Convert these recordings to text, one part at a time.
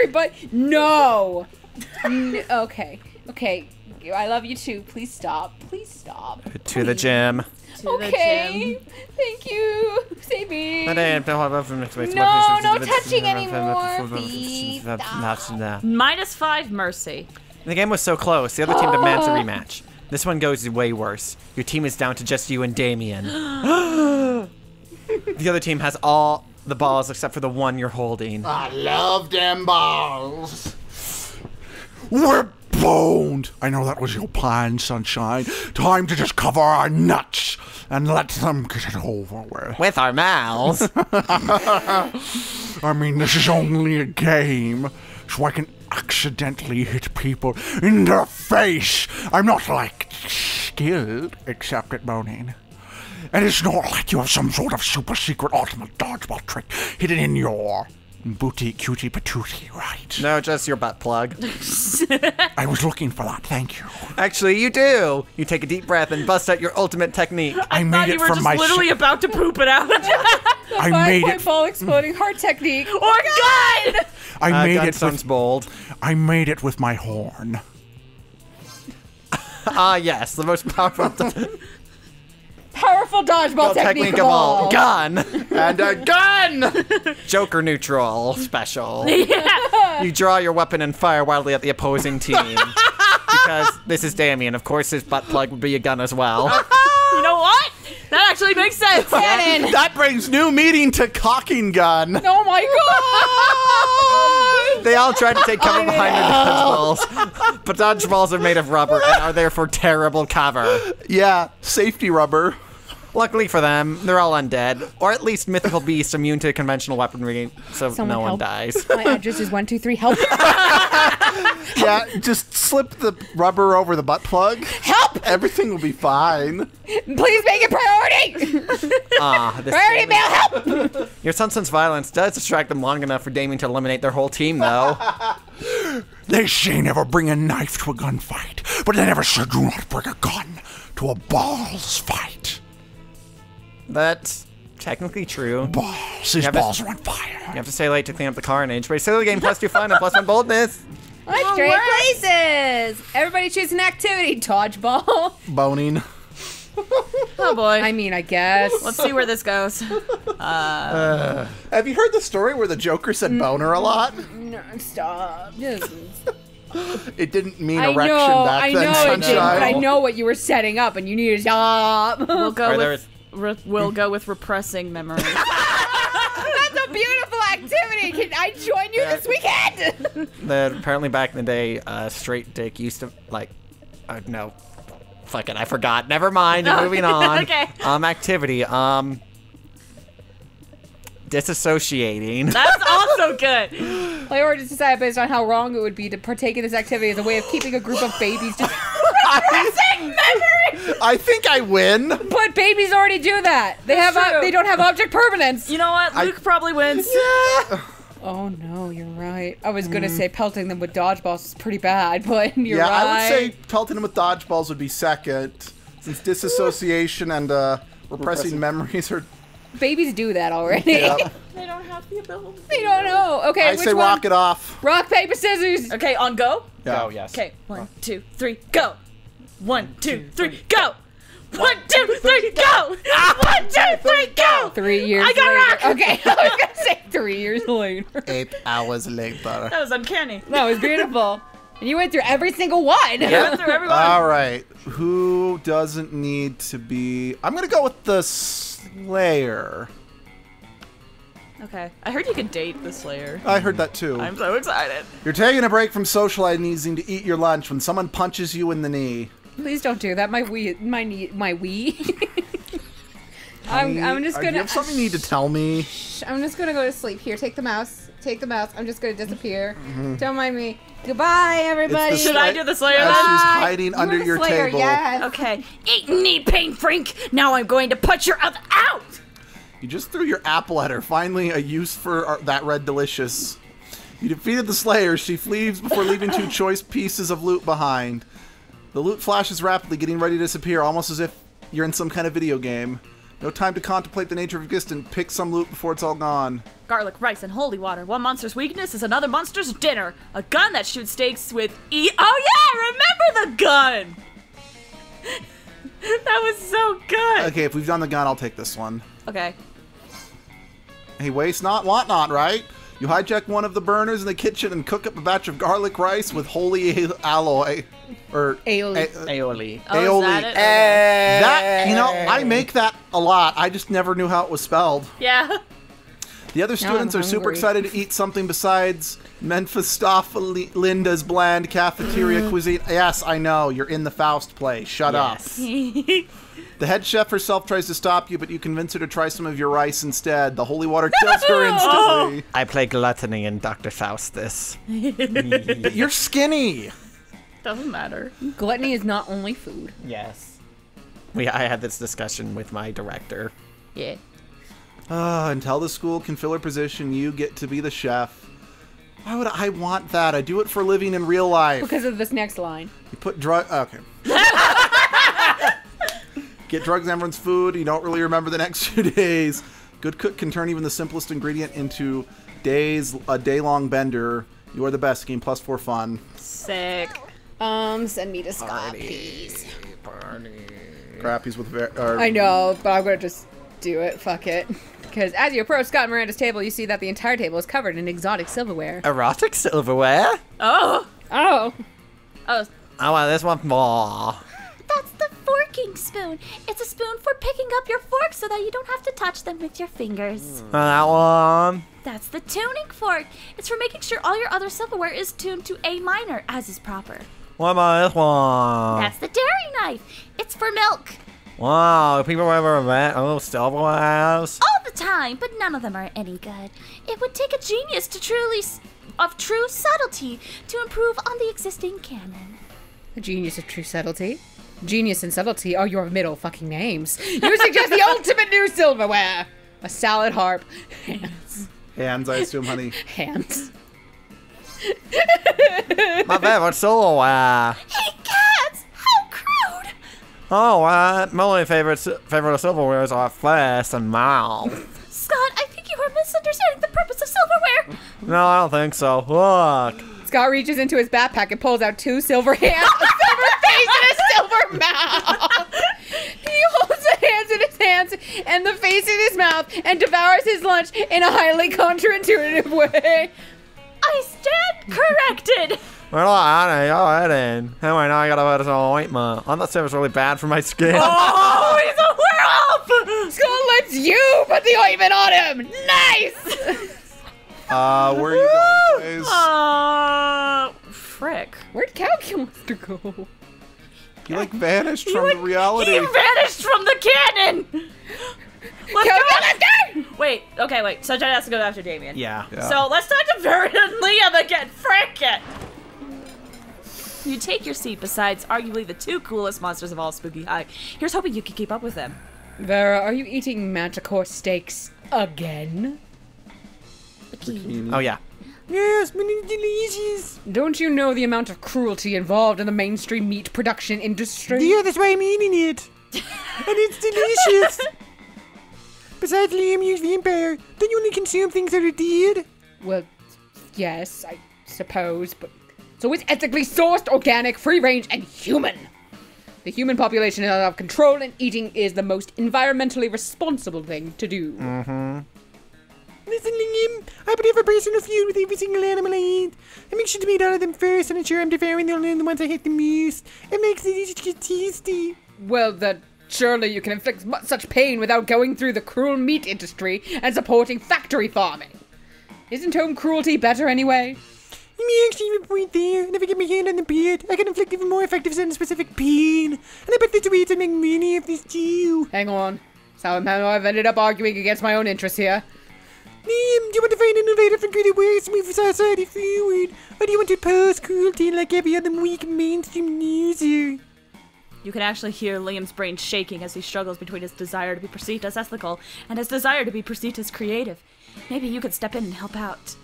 everybody. No. Okay. Okay. I love you too. Please stop. Please stop. To the gym. Okay. Thank you. Save me. No touching anymore. Please stop. -5 mercy. The game was so close. The other team demands a rematch. This one goes way worse. Your team is down to just you and Damien. The other team has all the balls except for the one you're holding. I love them balls. We're boned. I know that was your plan, Sunshine. Time to just cover our nuts and let them get it over with. With our mouths. I mean, this is only a game, so I can accidentally hit people in the face. I'm not, like, skilled, except at boning. And it's not like you have some sort of super secret ultimate dodgeball trick hidden in your booty cutie patootie, right? No, just your butt plug. I was looking for that, thank you. Actually, you do. You take a deep breath and bust out your ultimate technique. I made it from my... You were just literally about to poop it out. I made it... ball exploding heart technique. Or gun! I made it sounds bold. I made it with my horn. Ah, yes, the most powerful... Powerful dodgeball technique of all. Gun. And a gun! Joker neutral special. Yeah. You draw your weapon and fire wildly at the opposing team. Because this is Damien. Of course, his butt plug would be a gun as well. You know what? That actually makes sense. Cannon. That brings new meaning to cocking gun. Oh my god! They all try to take cover behind their dodgeballs. But dodgeballs are made of rubber and are therefore terrible cover. Yeah, safety rubber. Luckily for them, they're all undead, or at least mythical beasts immune to conventional weaponry, so Someone no one help. dies. My address is 123. Help! Yeah, just slip the rubber over the butt plug. Help! Everything will be fine. Please make it priority! This Priority mail, help! Your son's violence does distract them long enough for Damien to eliminate their whole team, though. They say never bring a knife to a gunfight, but they never say do not bring a gun to a balls fight. That's technically true. Balls. His balls are on fire. You have to stay late to clean up the carnage, but it's still a game +2 fun and +1 boldness. Let's trade places! Everybody choose an activity. Dodgeball. Boning. Oh boy. I mean, I guess. Let's see where this goes. Have you heard the story where the Joker said boner a lot? No, stop. It didn't mean erection back then, Sunshine. It didn't, but I know what you were setting up, and you need to stop. We'll go with repressing memories. That's a beautiful activity. Can I join you this weekend? Apparently back in the day, straight dick used to, like, no. Fuck it, I forgot. Never mind, moving on. Okay. Activity, disassociating. That's also good. My orders decided based on how wrong it would be to partake in this activity as a way of keeping a group of babies just repressing memory. I think I win. But babies already do that. They they don't have object permanence. You know what? Luke probably wins. Yeah. Oh no, you're right. I was gonna say pelting them with dodgeballs is pretty bad, but you're right. Yeah, I would say pelting them with dodgeballs would be second, since disassociation and repressing memories are... Babies do that already. Yep. They don't have the ability. They don't know. Okay, I which say one? rock it off. Rock, paper, scissors. Okay, on go? Yeah. Oh, yes. Okay, 1, 2, 3, go! 1, 2, 3, go! 1, 2, 3, go! 1, 2, 3, go! 3 years I got later. rock! Okay, I was gonna say 3 years later. 8 hours later. That was uncanny. That was beautiful. And you went through every single one. You went through everyone. All right. Who doesn't need to be... I'm going to go with the Slayer. Okay. I heard you could date the Slayer. I heard that too. I'm so excited. You're taking a break from socializing to eat your lunch when someone punches you in the knee. Please don't do that. My wee. I'm just gonna. You have something you need to tell me. I'm just gonna go to sleep. Here, take the mouse. Take the mouse. I'm just gonna disappear. Don't mind me. Goodbye, everybody. Should I do the Slayer As then? she's hiding under the your Slayer, table. Yes. Okay. Eat knee pain, Frank. Now I'm going to punch your other out. You just threw your apple at her. Finally, a use for that red delicious. You defeated the Slayer. She flees before leaving 2 choice pieces of loot behind. The loot flashes rapidly, getting ready to disappear, almost as if you're in some kind of video game. No time to contemplate the nature of existence. Pick some loot before it's all gone. Garlic, rice, and holy water. One monster's weakness is another monster's dinner. A gun that shoots steaks with Oh yeah, remember the gun! That was so good. Okay, if we've done the gun, I'll take this one. Okay. Hey, waste not, want not, right? You hijack one of the burners in the kitchen and cook up a batch of garlic rice with holy alloy. Or Aioli. Aioli. Oh, is that it? Okay. That, you know, I make that a lot. I just never knew how it was spelled. Yeah. The other students are super hungry. excited to eat something besides Linda's bland cafeteria cuisine. Yes, I know. You're in the Faust play. Shut up. The head chef herself tries to stop you, but you convince her to try some of your rice instead. The holy water kills her instantly. I play gluttony in Dr. Faustus. But you're skinny. Doesn't matter. Gluttony is not only food. Yes. I had this discussion with my director. Yeah. Until the school can fill her position, you get to be the chef. Why would I want that? I do it for a living in real life. Because of this next line. You put okay. Get drugs in everyone's food. You don't really remember the next 2 days. Good cook can turn even the simplest ingredient into a day-long bender. You are the best. Game +4 fun. Sick. Send me to Scott, please. Crappies with I know, but I'm gonna just do it. Fuck it. Because as you approach Scott and Miranda's table, you see that the entire table is covered in exotic silverware. Erotic silverware? Oh. Oh. Oh. I want this one more. That's the forking spoon. It's a spoon for picking up your fork so that you don't have to touch them with your fingers. That one. That's the tuning fork. It's for making sure all your other silverware is tuned to A minor, as is proper. What about this one? That's the dairy knife. It's for milk. Wow, people ever invent silverwares? All the time, but none of them are any good. It would take a genius of true subtlety to improve on the existing canon. A genius of true subtlety. Genius and subtlety are your middle fucking names. You suggest the ultimate new silverware. A salad harp. Hands. Hands, I assume, honey. Hands. My favorite silverware. Hey, cats! How crude! Oh, what? My only favorite silverwares are flesh and mouth. Scott, I think you are misunderstanding the purpose of silverware. No, I don't think so. Look. Scott reaches into his backpack and pulls out 2 silver hands, a silver face, and a silver mouth. He holds the hands in his hands and the face in his mouth and devours his lunch in a highly counterintuitive way. I stand corrected. We're not out of your in. Anyway, now I gotta put some ointment. I thought it was really bad for my skin. Oh, he's a werewolf! Scott lets you put the ointment on him. Nice. Where are you going, please? Frick. Where'd Calculator go? He vanished from the reality. He vanished from the canon! Let's Calculator! Wait, okay, wait. Sunshine has to go after Damien. Yeah. So let's talk to Vera and Liam again. Frick it! You take your seat beside arguably the 2 coolest monsters of all Spooky High. Here's hoping you can keep up with them. Vera, are you eating Manticore steaks again? Oh, yeah. Yes, delicious. Don't you know the amount of cruelty involved in the mainstream meat production industry? Yeah, that's why I'm eating it. And it's delicious. Besides, Liam, you're a vampire. Don't you only consume things that are dead? Well, yes, I suppose, but it's always ethically sourced, organic, free-range, and human. The human population is out of control, and eating is the most environmentally responsible thing to do. Listen, Liam, I put every person a feud with every single animal I eat. I make sure to eat all of them first and ensure I'm devouring the only ones I hate the most. It makes it tasty. Well, then surely you can inflict such pain without going through the cruel meat industry and supporting factory farming. Isn't home cruelty better anyway? You may actually have a point there, and if I get my hand on the beard, I can inflict even more effective and specific pain. And I bet there's a way to make money of this too. Hang on. Somehow I've ended up arguing against my own interests here. Liam, do you want to find innovative and creative ways to move society forward? Or do you want to oppose cruelty like every other weak mainstream user? You can actually hear Liam's brain shaking as he struggles between his desire to be perceived as ethical and his desire to be perceived as creative. Maybe you could step in and help out.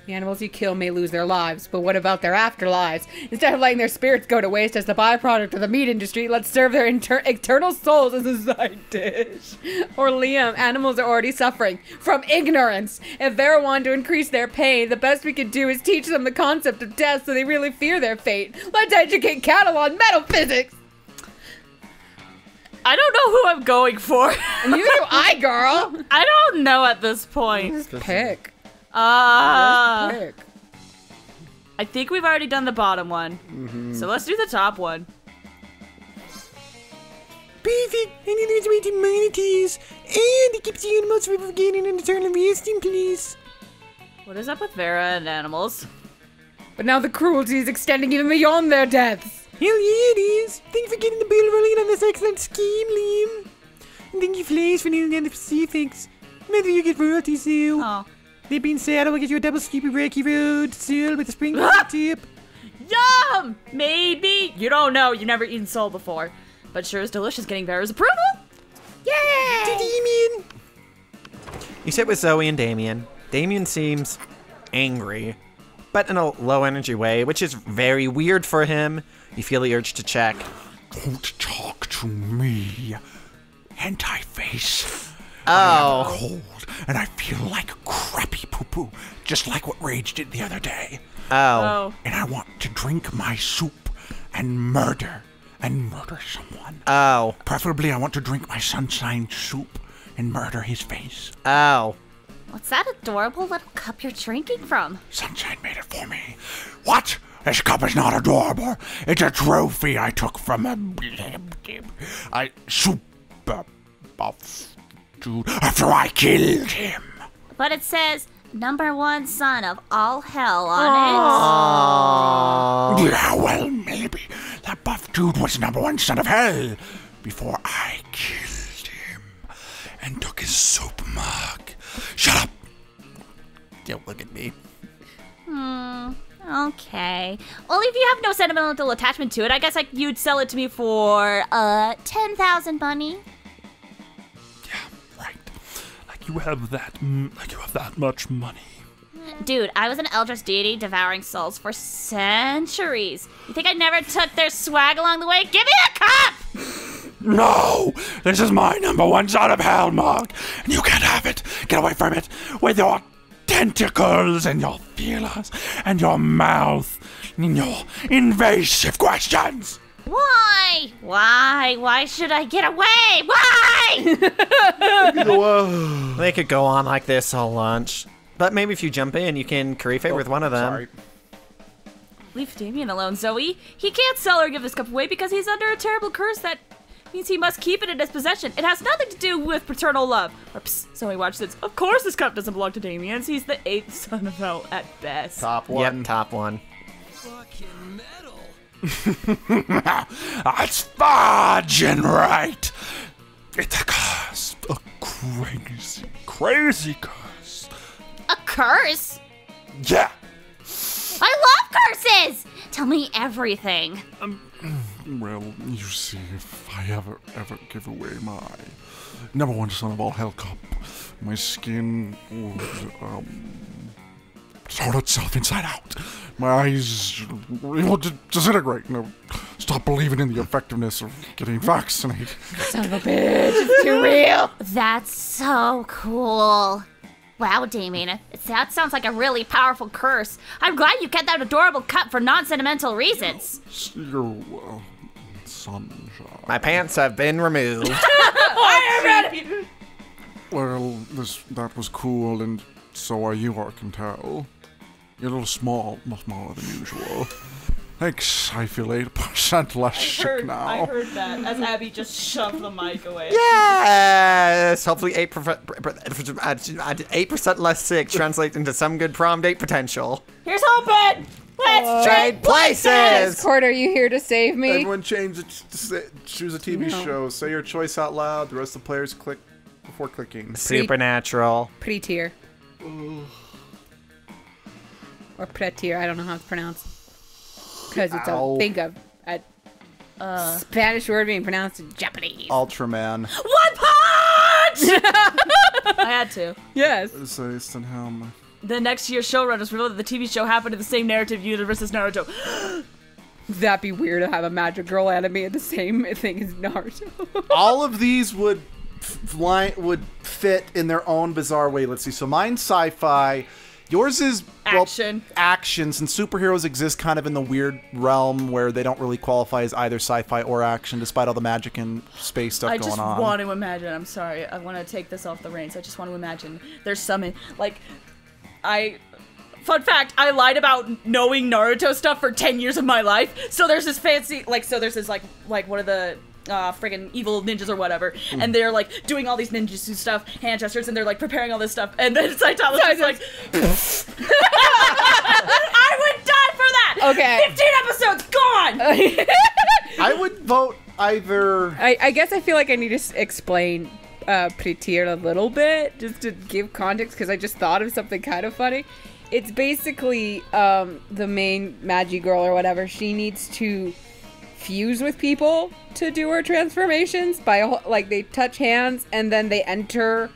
The animals you kill may lose their lives, but what about their afterlives? Instead of letting their spirits go to waste as the byproduct of the meat industry, let's serve their eternal souls as a side dish. Or Liam, animals are already suffering from ignorance. If Vera wanted to increase their pain, the best we could do is teach them the concept of death so they really fear their fate. Let's educate cattle on metaphysics. I don't know who I'm going for. Neither do I, girl. I don't know at this point. Just pick. Just Pick. I think we've already done the bottom one. So let's do the top one. Perfect. I know there's a way to monetize. And it keeps the animals from getting an eternal resting place. What is up with Vera and animals? But now the cruelty is extending even beyond their deaths. Hell yeah, it is. Thank you for getting the ball rolling on this excellent scheme, Liam. And thank you, Flash, for nailing down the specifics. Maybe you get royalties, too. Oh. That being said, I will get you a double scoopy rocky road still with a spring on the tip. Yum! Maybe. You don't know. You've never eaten soul before. But sure is delicious getting Vera's approval. Yay! To Damien! You sit with Zoe and Damien. Damien seems angry, but in a low-energy way, which is very weird for him. You feel the urge to check. Don't talk to me, hentai face. Oh. I am cold, and I feel like crappy poo-poo, just like what Rage did the other day. Oh. And I want to drink my soup and murder someone. Oh. Preferably, I want to drink my sunshine soup and murder his face. Oh. What's that adorable little cup you're drinking from? Sunshine made it for me. What? This cup is not adorable. It's a trophy I took from a super buff dude after I killed him. But it says #1 son of all hell on Yeah, well, maybe. That buff dude was #1 son of hell before I killed him and took his soup mug. Shut up. Don't look at me. Okay. Well, if you have no sentimental attachment to it, I guess you'd sell it to me for 10,000 money. Yeah, right. Like you have that much money. Dude, I was an Eldritch deity devouring souls for centuries. You think I never took their swag along the way? Give me the cup! No! This is my #1 son of hell mug, and you can't have it. Get away from it with your tentacles and your feelers and your mouth and your invasive questions. Why? Why should I get away? Why? They could go on like this all lunch. But maybe if you jump in, you can curry favor with one of them. Sorry. Leave Damien alone, Zoe. He can't sell or give this cup away because he's under a terrible curse that means he must keep it in his possession. It has nothing to do with paternal love. Or, psst, Zoe, watch this. Of course this cup doesn't belong to Damien. He's the 8th son of hell at best. Top one. Yep, top one. Fucking metal. That's fudging right. It's a curse. A crazy curse. A curse? Yeah. I love curses! Tell me everything. Well, you see, if I ever give away my #1 son of all hell cup, my skin would turn itself inside out. My eyes will disintegrate. No, stop believing in the effectiveness of getting vaccinated. Son of a bitch, it's too real. That's so cool. Wow, Damien, that sounds like a really powerful curse. I'm glad you kept that adorable cup for non-sentimental reasons. Your sunshine. My pants have been removed. Well, that was cool, and so are you, I can tell. You're a little small, much smaller than usual. Thanks, I feel 8% less sick now. I heard that as Abby just shoved the mic away. Yes! Hopefully 8% less sick translates into some good prom date potential. Here's hoping! Let's Trade places! Court, are you here to save me? Everyone change it to choose a TV show. Say your choice out loud. The rest of the players click before clicking. Supernatural. Pretty tier. Or Pretier, I don't know how it's pronounced. Because it's a Spanish word being pronounced in Japanese. Ultraman. One punch! I had to. Yes. What is Stenhelm? The next year, showrunners revealed that the TV show happened in the same narrative universe as Naruto. That'd be weird to have a magic girl anime in the same thing as Naruto. All of these would fit in their own bizarre way. Let's see. So mine's sci-fi. Yours is Action. Action, since superheroes exist kind of in the weird realm where they don't really qualify as either sci-fi or action, despite all the magic and space stuff I going just on. want to imagine. I'm sorry. I want to take this off the reins. I just want to imagine. There's some Fun fact, I lied about knowing Naruto stuff for 10 years of my life. So there's this fancy, one of the friggin' evil ninjas or whatever, and they're like doing all these ninjutsu stuff, hand gestures, and they're like preparing all this stuff, and then Saitama's just like, I would die for that! Okay. 15 episodes, gone! I would vote either... I guess I feel like I need to explain Prettier a little bit, just to give context, because I just thought of something kind of funny. It's basically the main Magi girl or whatever. She needs to fuse with people to do her transformations by they touch hands and then they enter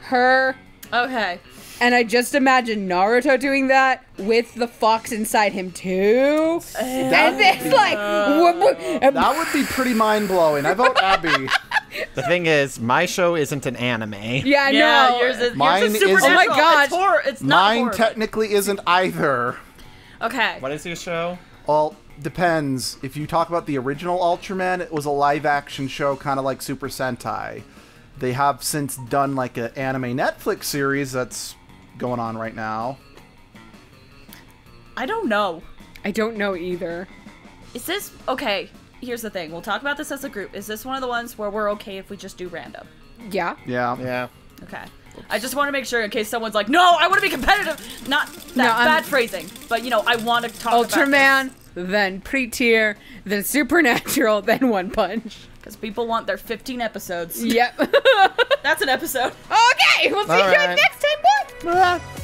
her. Okay. And I just imagine Naruto doing that with the fox inside him too. And it's like That would be pretty mind-blowing. I vote Abby. The thing is, my show isn't an anime. yeah, no. Mine yours is isn't- supernatural. Oh my God. It's horror. It's not Mine horror. technically isn't either. Okay. What is your show? Well, depends. If you talk about the original Ultraman, it was a live-action show, kind of like Super Sentai. They have since done like an anime Netflix series that's going on right now. I don't know. I don't know either. Is this okay? Here's the thing. We'll talk about this as a group. Is this one of the ones where we're okay if we just do random? Yeah. Yeah. Yeah. Okay. I just want to make sure in case someone's like, no, I want to be competitive. Not that bad phrasing, but I want to talk Ultraman, about then Prettier, then Supernatural, then One Punch. because people want their 15 episodes. Yep. That's an episode. Okay, we'll see All you right. next time, boys.